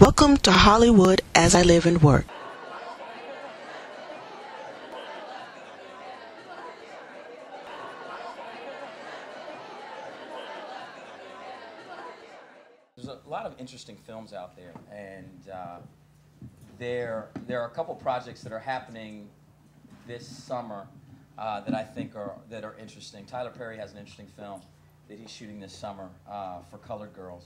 Welcome to Hollywood as I live and work. There's a lot of interesting films out there, and there are a couple projects that are happening this summer that I think are interesting. Tyler Perry has an interesting film that he's shooting this summer for Colored Girls,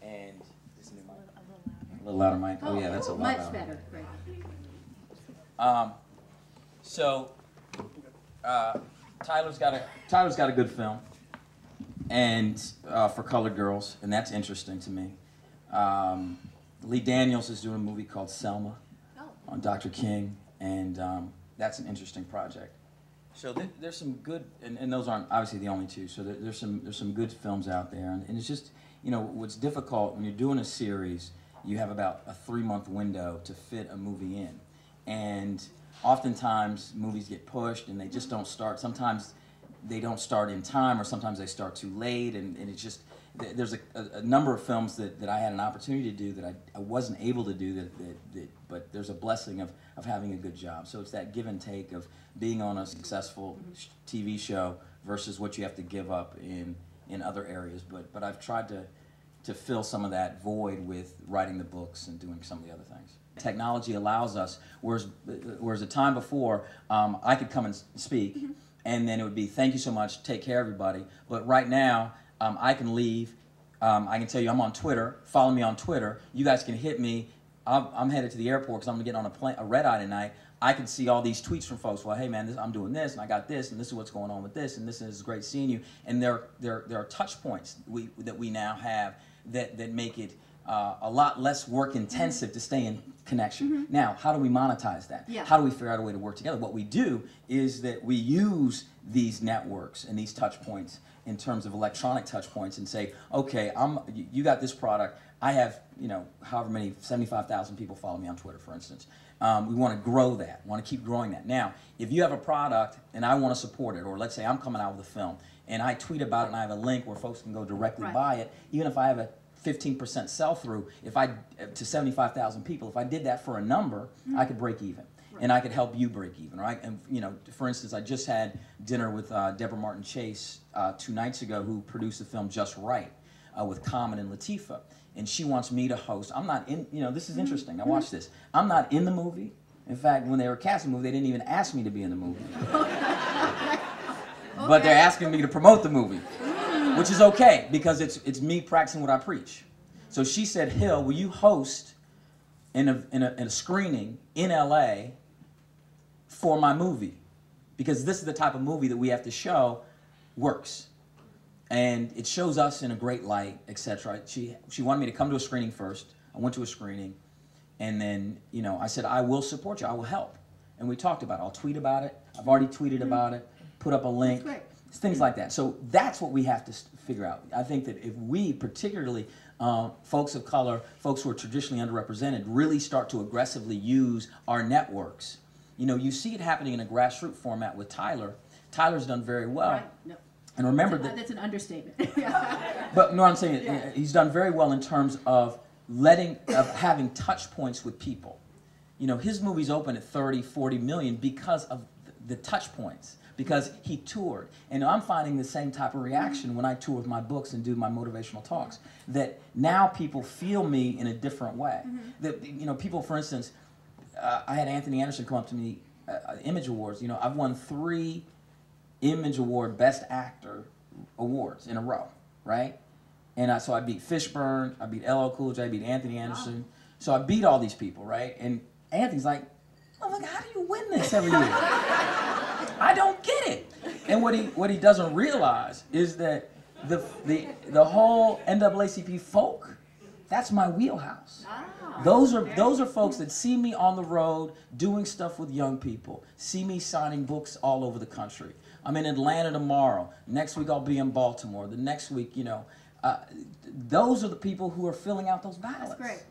and is it a little louder, Mike? Oh yeah, that's a lot much louder. better. Great. Tyler's got a good film, and for Colored Girls, and that's interesting to me. Lee Daniels is doing a movie called Selma on Dr. King, and that's an interesting project. So there's some good, and those aren't obviously the only two. So there's some good films out there, and it's just, you know, what's difficult when you're doing a series, you have about a 3-month window to fit a movie in, and oftentimes movies get pushed and they just don't start. Sometimes they don't start in time, or sometimes they start too late, and it's just, there's a number of films that I had an opportunity to do that I wasn't able to do, but there's a blessing of having a good job. So it's that give and take of being on a successful TV show versus what you have to give up in other areas. But I've tried to fill some of that void with writing the books and doing some of the other things. Technology allows us, whereas a time before, I could come and speak, and then it would be, thank you so much, take care everybody. But right now, I can leave, I can tell you I'm on Twitter, follow me on Twitter, you guys can hit me, I'm headed to the airport because I'm going to get on a red-eye tonight. I can see all these tweets from folks, well, hey man, I'm doing this, and I got this, and this is what's going on with this, and this is great seeing you. And there are touch points that we now have that make it a lot less work intensive to stay in connection. Now, how do we monetize that? Yeah. How do we figure out a way to work together? What we do is that we use these networks and these touch points in terms of electronic touch points and say, okay, you got this product, I have, you know, however many, 75,000 people follow me on Twitter, for instance. We want to grow that, want to keep growing that. Now, if you have a product and I want to support it, or let's say I'm coming out with a film and I tweet about it and I have a link where folks can go directly buy it, even if I have a 15% sell-through, to 75,000 people, if I did that for a number, I could break even. And I could help you break even, right? And, you know, for instance, I just had dinner with Deborah Martin Chase 2 nights ago, who produced the film Just Right with Common and Latifah. And she wants me to host. I'm not in, you know, this is interesting. Now watch this. I'm not in the movie. In fact, when they were casting the movie, they didn't even ask me to be in the movie. But they're asking me to promote the movie, which is okay, because it's me practicing what I preach. So she said, Hill, will you host in a screening in LA for my movie? Because this is the type of movie that we have to show works. And it shows us in a great light, etc. She wanted me to come to a screening first. I went to a screening, and then, you know, I said, I will support you, I will help. And we talked about it. I'll tweet about it. I've already tweeted about it, put up a link, things like that. So that's what we have to figure out. I think that if we, particularly folks of color, folks who are traditionally underrepresented, really start to aggressively use our networks. You know, you see it happening in a grassroots format with Tyler. Tyler's done very well. Right. No. And remember that's an understatement. But no, I'm saying he's done very well in terms of having touch points with people. You know, his movies open at 30, 40 million because of the touch points, because he toured. And I'm finding the same type of reaction when I tour with my books and do my motivational talks, that now people feel me in a different way. That, you know, people, for instance, I had Anthony Anderson come up to me, Image Awards. You know, I've won 3 Image Award Best Actor awards in a row, right? And so I beat Fishburne, I beat LL Cool J, I beat Anthony Anderson. So I beat all these people, right? And Anthony's like, oh, look, how do you win this every year? I don't get it. And what he doesn't realize is that the whole NAACP folk, that's my wheelhouse. Those are folks that see me on the road doing stuff with young people, see me signing books all over the country. I'm in Atlanta tomorrow. Next week I'll be in Baltimore. The next week, you know, those are the people who are filling out those ballots. That's great.